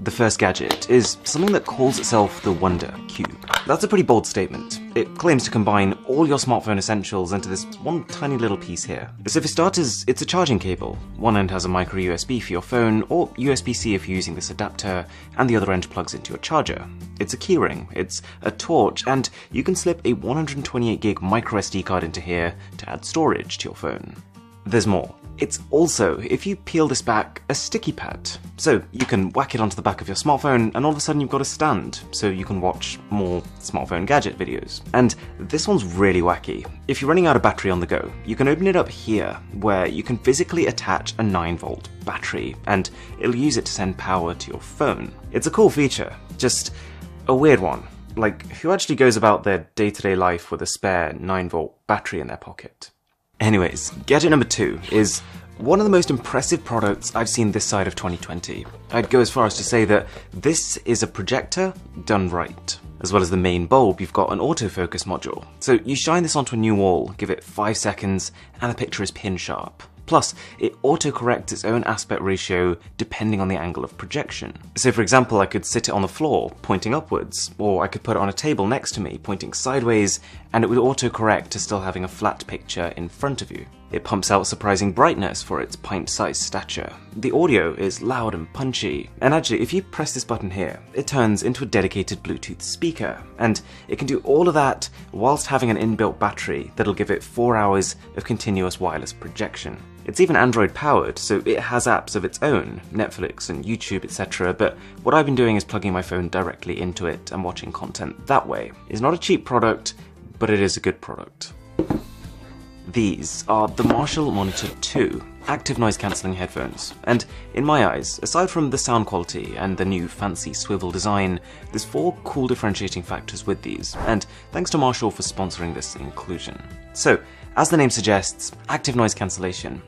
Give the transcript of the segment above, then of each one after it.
The first gadget is something that calls itself the Wonder Cube. That's a pretty bold statement. It claims to combine all your smartphone essentials into this one tiny little piece here. So for starters, it's a charging cable. One end has a micro USB for your phone, or USB-C if you're using this adapter, and the other end plugs into your charger. It's a keyring, it's a torch, and you can slip a 128 gig micro SD card into here to add storage to your phone. There's more. It's also, if you peel this back, a sticky pad. So you can whack it onto the back of your smartphone and all of a sudden you've got a stand, so you can watch more smartphone gadget videos. And this one's really wacky. If you're running out of battery on the go, you can open it up here, where you can physically attach a 9-volt battery, and it'll use it to send power to your phone. It's a cool feature, just a weird one. Like, who actually goes about their day-to-day life with a spare 9-volt battery in their pocket? Anyways, gadget number 2 is one of the most impressive products I've seen this side of 2020. I'd go as far as to say that this is a projector done right. As well as the main bulb, you've got an autofocus module. So you shine this onto a new wall, give it 5 seconds, and the picture is pin sharp. Plus, it autocorrects its own aspect ratio depending on the angle of projection. So for example, I could sit it on the floor, pointing upwards, or I could put it on a table next to me, pointing sideways, and it would autocorrect to still having a flat picture in front of you. It pumps out surprising brightness for its pint-sized stature. The audio is loud and punchy, and actually if you press this button here, it turns into a dedicated Bluetooth speaker, and it can do all of that whilst having an inbuilt battery that'll give it 4 hours of continuous wireless projection. It's even Android powered, so it has apps of its own, Netflix and YouTube, etc. But what I've been doing is plugging my phone directly into it and watching content that way. It's not a cheap product, but it is a good product. These are the Marshall Monitor 2 active noise cancelling headphones, and in my eyes, aside from the sound quality and the new fancy swivel design, there's 4 cool differentiating factors with these, and thanks to Marshall for sponsoring this inclusion. So, as the name suggests, active noise cancellation.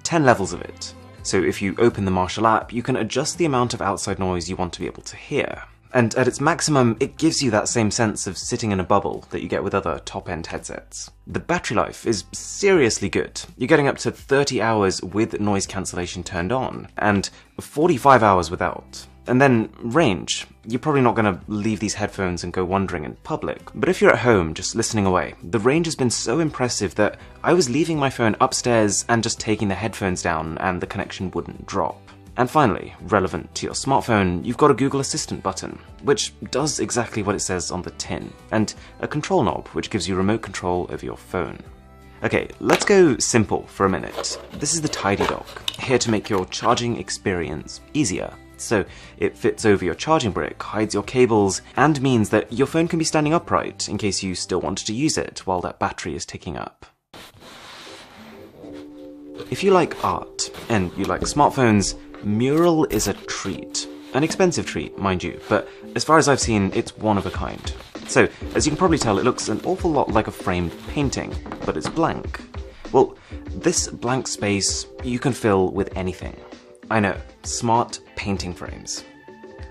10 levels of it. So if you open the Marshall app, you can adjust the amount of outside noise you want to be able to hear. And at its maximum, it gives you that same sense of sitting in a bubble that you get with other top-end headsets. The battery life is seriously good. You're getting up to 30 hours with noise cancellation turned on, and 45 hours without. And then range. You're probably not going to leave these headphones and go wandering in public, but if you're at home just listening away, the range has been so impressive that I was leaving my phone upstairs and just taking the headphones down and the connection wouldn't drop. And finally, relevant to your smartphone, you've got a Google Assistant button, which does exactly what it says on the tin, and a control knob which gives you remote control over your phone. Okay, let's go simple for a minute. This is the Tidy Dock, here to make your charging experience easier. So it fits over your charging brick, hides your cables, and means that your phone can be standing upright in case you still wanted to use it while that battery is ticking up. If you like art, and you like smartphones, Mural is a treat. An expensive treat, mind you, but as far as I've seen, it's one of a kind. So, as you can probably tell, it looks an awful lot like a framed painting, but it's blank. Well, this blank space you can fill with anything. I know, smart painting frames.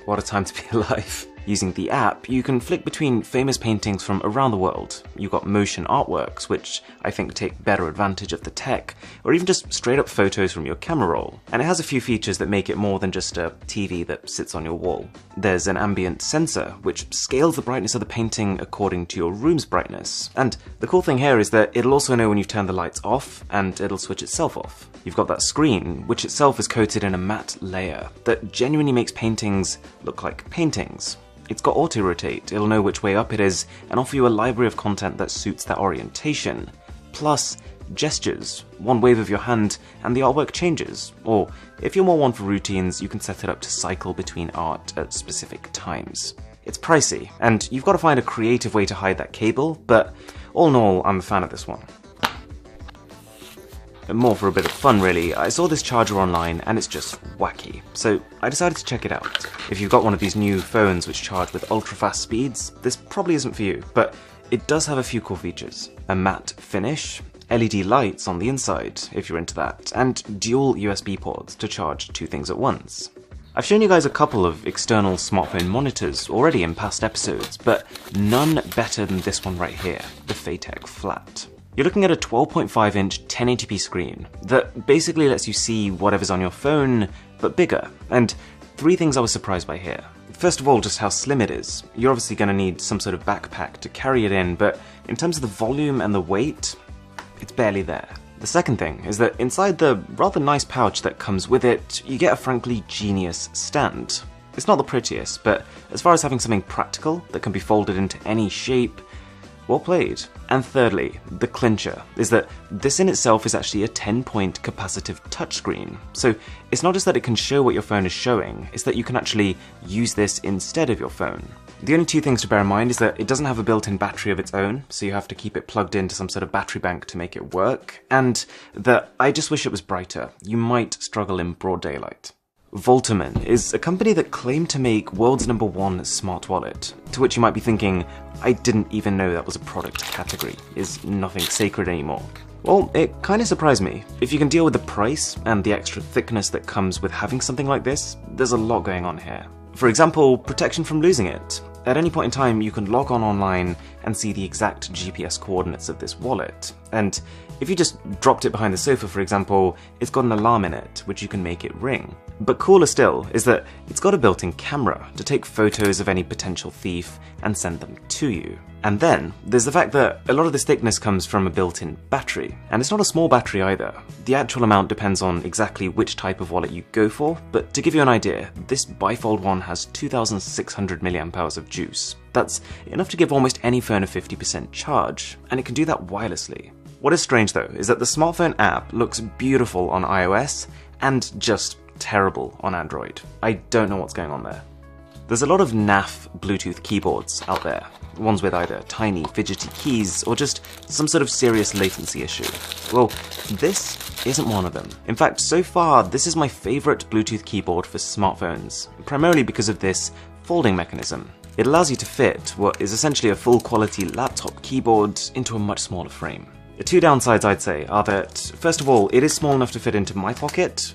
What a time to be alive. Using the app, you can flick between famous paintings from around the world. You've got motion artworks, which I think take better advantage of the tech, or even just straight up photos from your camera roll. And it has a few features that make it more than just a TV that sits on your wall. There's an ambient sensor, which scales the brightness of the painting according to your room's brightness. And the cool thing here is that it'll also know when you've turned the lights off, and it'll switch itself off. You've got that screen, which itself is coated in a matte layer that genuinely makes paintings look like paintings. It's got auto-rotate, it'll know which way up it is, and offer you a library of content that suits that orientation. Plus, gestures. One wave of your hand and the artwork changes. Or, if you're more one for routines, you can set it up to cycle between art at specific times. It's pricey, and you've got to find a creative way to hide that cable, but all in all, I'm a fan of this one. More for a bit of fun really, I saw this charger online and it's just wacky, so I decided to check it out. If you've got one of these new phones which charge with ultra-fast speeds, this probably isn't for you, but it does have a few cool features. A matte finish, LED lights on the inside, if you're into that, and dual USB ports to charge 2 things at once. I've shown you guys a couple of external smartphone monitors already in past episodes, but none better than this one right here, the Phatek Flat. You're looking at a 12.5-inch 1080p screen that basically lets you see whatever's on your phone, but bigger. And 3 things I was surprised by here. First of all, just how slim it is. You're obviously going to need some sort of backpack to carry it in, but in terms of the volume and the weight, it's barely there. The second thing is that inside the rather nice pouch that comes with it, you get a frankly genius stand. It's not the prettiest, but as far as having something practical that can be folded into any shape, well played. And thirdly, the clincher, is that this in itself is actually a 10-point capacitive touchscreen. So it's not just that it can show what your phone is showing, it's that you can actually use this instead of your phone. The only 2 things to bear in mind is that it doesn't have a built-in battery of its own, so you have to keep it plugged into some sort of battery bank to make it work, and that I just wish it was brighter. You might struggle in broad daylight. Voltaman is a company that claimed to make world's #1 smart wallet, to which you might be thinking, I didn't even know that was a product category. Is nothing sacred anymore? Well, it kinda surprised me. If you can deal with the price and the extra thickness that comes with having something like this, there's a lot going on here. For example, protection from losing it. At any point in time, you can log on online and see the exact GPS coordinates of this wallet. And if you just dropped it behind the sofa, for example, it's got an alarm in it, which you can make it ring. But cooler still is that it's got a built-in camera to take photos of any potential thief and send them to you. And then there's the fact that a lot of this thickness comes from a built-in battery. And it's not a small battery either. The actual amount depends on exactly which type of wallet you go for, but to give you an idea, this bifold one has 2,600 mAh of juice. That's enough to give almost any phone a 50% charge, and it can do that wirelessly. What is strange though is that the smartphone app looks beautiful on iOS and just terrible on Android. I don't know what's going on there. There's a lot of naff Bluetooth keyboards out there, ones with either tiny fidgety keys or just some sort of serious latency issue. Well, this isn't one of them. In fact, so far this is my favorite Bluetooth keyboard for smartphones, primarily because of this folding mechanism. It allows you to fit what is essentially a full quality laptop keyboard into a much smaller frame. The 2 downsides I'd say are that, first of all, it is small enough to fit into my pocket,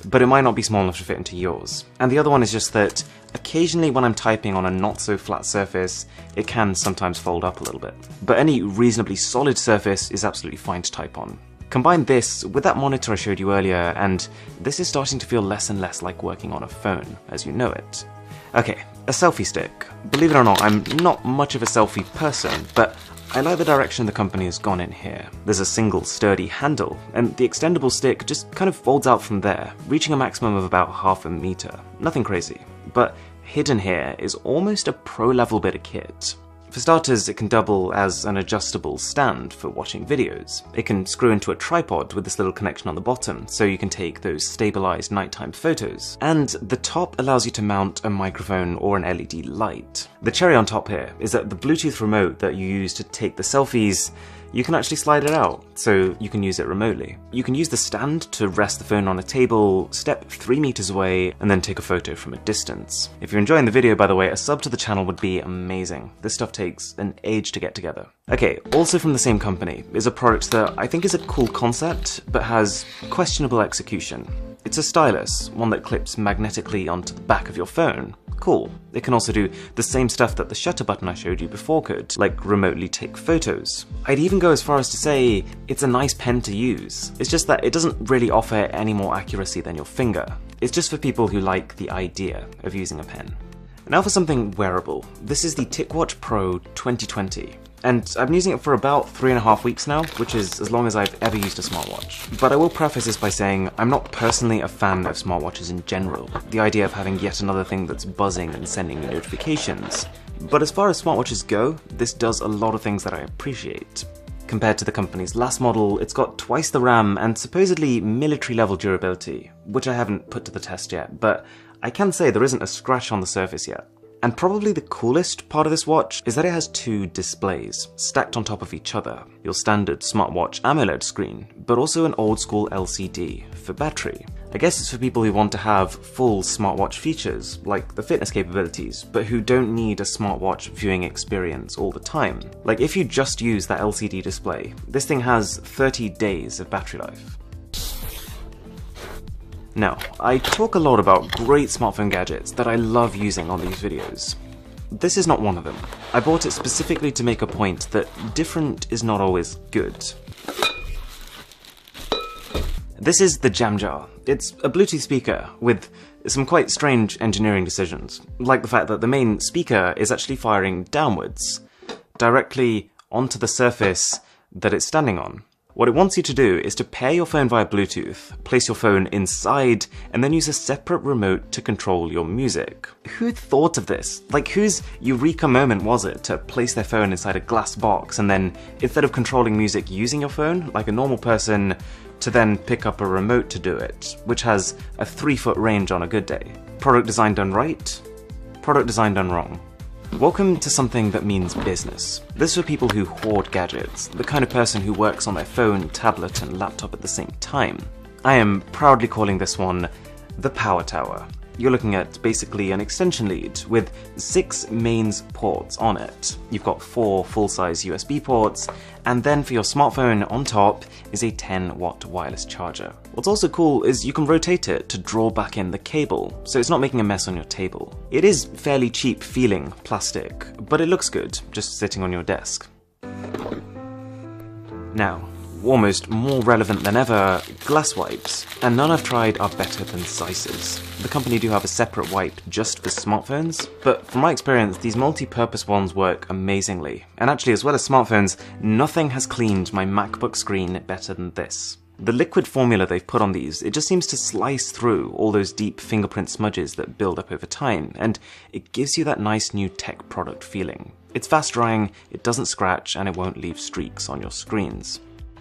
but it might not be small enough to fit into yours. And the other one is just that occasionally when I'm typing on a not so flat surface, it can sometimes fold up a little bit. But any reasonably solid surface is absolutely fine to type on. Combine this with that monitor I showed you earlier, and this is starting to feel less and less like working on a phone, as you know it. Okay, a selfie stick. Believe it or not, I'm not much of a selfie person, but I like the direction the company has gone in here. There's a single sturdy handle, and the extendable stick just kind of folds out from there, reaching a maximum of about ½ a meter. Nothing crazy. But hidden here is almost a pro-level bit of kit. For starters, it can double as an adjustable stand for watching videos. It can screw into a tripod with this little connection on the bottom, so you can take those stabilized nighttime photos. And the top allows you to mount a microphone or an LED light. The cherry on top here is that the Bluetooth remote that you use to take the selfies, you can actually slide it out, so you can use it remotely. You can use the stand to rest the phone on a table, step 3 meters away, and then take a photo from a distance. If you're enjoying the video, by the way, a sub to the channel would be amazing. This stuff takes an age to get together. Okay, also from the same company is a product that I think is a cool concept, but has questionable execution. It's a stylus, one that clips magnetically onto the back of your phone. Cool. It can also do the same stuff that the shutter button I showed you before could, like remotely take photos. I'd even go as far as to say it's a nice pen to use. It's just that it doesn't really offer any more accuracy than your finger. It's just for people who like the idea of using a pen. Now for something wearable. This is the TicWatch Pro 2020. And I've been using it for about 3.5 weeks now, which is as long as I've ever used a smartwatch. But I will preface this by saying I'm not personally a fan of smartwatches in general. The idea of having yet another thing that's buzzing and sending me notifications. But as far as smartwatches go, this does a lot of things that I appreciate. Compared to the company's last model, it's got twice the RAM and supposedly military-level durability, which I haven't put to the test yet, but I can say there isn't a scratch on the surface yet. And probably the coolest part of this watch is that it has 2 displays, stacked on top of each other. Your standard smartwatch AMOLED screen, but also an old school LCD for battery. I guess it's for people who want to have full smartwatch features, like the fitness capabilities, but who don't need a smartwatch viewing experience all the time. Like if you just use that LCD display, this thing has 30 days of battery life. Now, I talk a lot about great smartphone gadgets that I love using on these videos. This is not one of them. I bought it specifically to make a point that different is not always good. This is the Jam Jar. It's a Bluetooth speaker with some quite strange engineering decisions, like the fact that the main speaker is actually firing downwards, directly onto the surface that it's standing on. What it wants you to do is to pair your phone via Bluetooth, place your phone inside, and then use a separate remote to control your music. Who thought of this? Like, whose eureka moment was it to place their phone inside a glass box and then, instead of controlling music using your phone, like a normal person, to then pick up a remote to do it, which has a 3-foot range on a good day? Product design done right? Product design done wrong? Welcome to something that means business. This is for people who hoard gadgets, the kind of person who works on their phone, tablet, and laptop at the same time. I am proudly calling this one the Power Tower. You're looking at basically an extension lead with 6 mains ports on it. You've got 4 full-size USB ports, and then for your smartphone on top is a 10-watt wireless charger. What's also cool is you can rotate it to draw back in the cable, so it's not making a mess on your table. It is fairly cheap feeling plastic, but it looks good just sitting on your desk. Now, almost more relevant than ever, glass wipes, and none I've tried are better than Zeiss's. The company do have a separate wipe just for smartphones, but from my experience, these multi-purpose ones work amazingly. And actually, as well as smartphones, nothing has cleaned my MacBook screen better than this. The liquid formula they've put on these, it just seems to slice through all those deep fingerprint smudges that build up over time, and it gives you that nice new tech product feeling. It's fast drying, it doesn't scratch, and it won't leave streaks on your screens.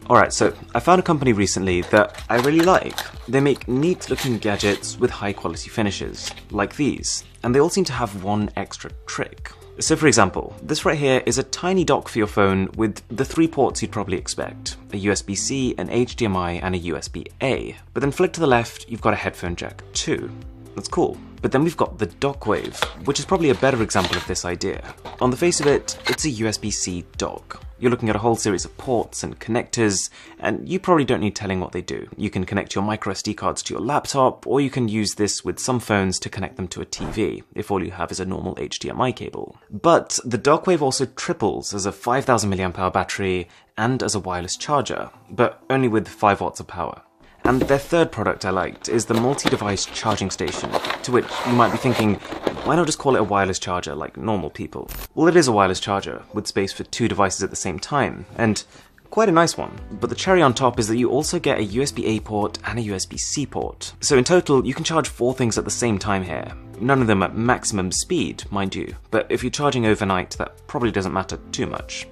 Alright, so I found a company recently that I really like. They make neat looking gadgets with high quality finishes, like these, and they all seem to have one extra trick. So for example, this right here is a tiny dock for your phone with the 3 ports you'd probably expect, a USB-C, an HDMI, and a USB-A. But then flick to the left, you've got a headphone jack too. That's cool. But then we've got the Dockwave, which is probably a better example of this idea. On the face of it, it's a USB-C dock. You're looking at a whole series of ports and connectors, and you probably don't need telling what they do. You can connect your microSD cards to your laptop, or you can use this with some phones to connect them to a TV, if all you have is a normal HDMI cable. But the Dockwave also triples as a 5000 mAh battery and as a wireless charger, but only with 5 watts of power. And their third product I liked is the multi-device charging station, to which you might be thinking, why not just call it a wireless charger like normal people? Well, it is a wireless charger, with space for 2 devices at the same time, and quite a nice one. But the cherry on top is that you also get a USB-A port and a USB-C port. So in total, you can charge 4 things at the same time here. None of them at maximum speed, mind you, but if you're charging overnight, that probably doesn't matter too much.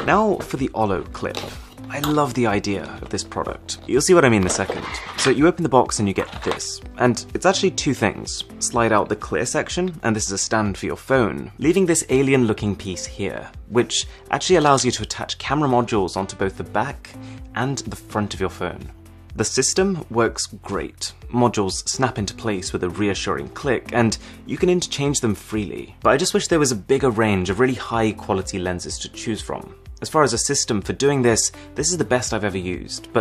Now for the Olo clip. I love the idea of this product. You'll see what I mean in a second. So you open the box and you get this, and it's actually 2 things. Slide out the clear section, and this is a stand for your phone, leaving this alien looking piece here, which actually allows you to attach camera modules onto both the back and the front of your phone. The system works great. Modules snap into place with a reassuring click, and you can interchange them freely. But I just wish there was a bigger range of really high quality lenses to choose from. As far as a system for doing this, this is the best I've ever used, but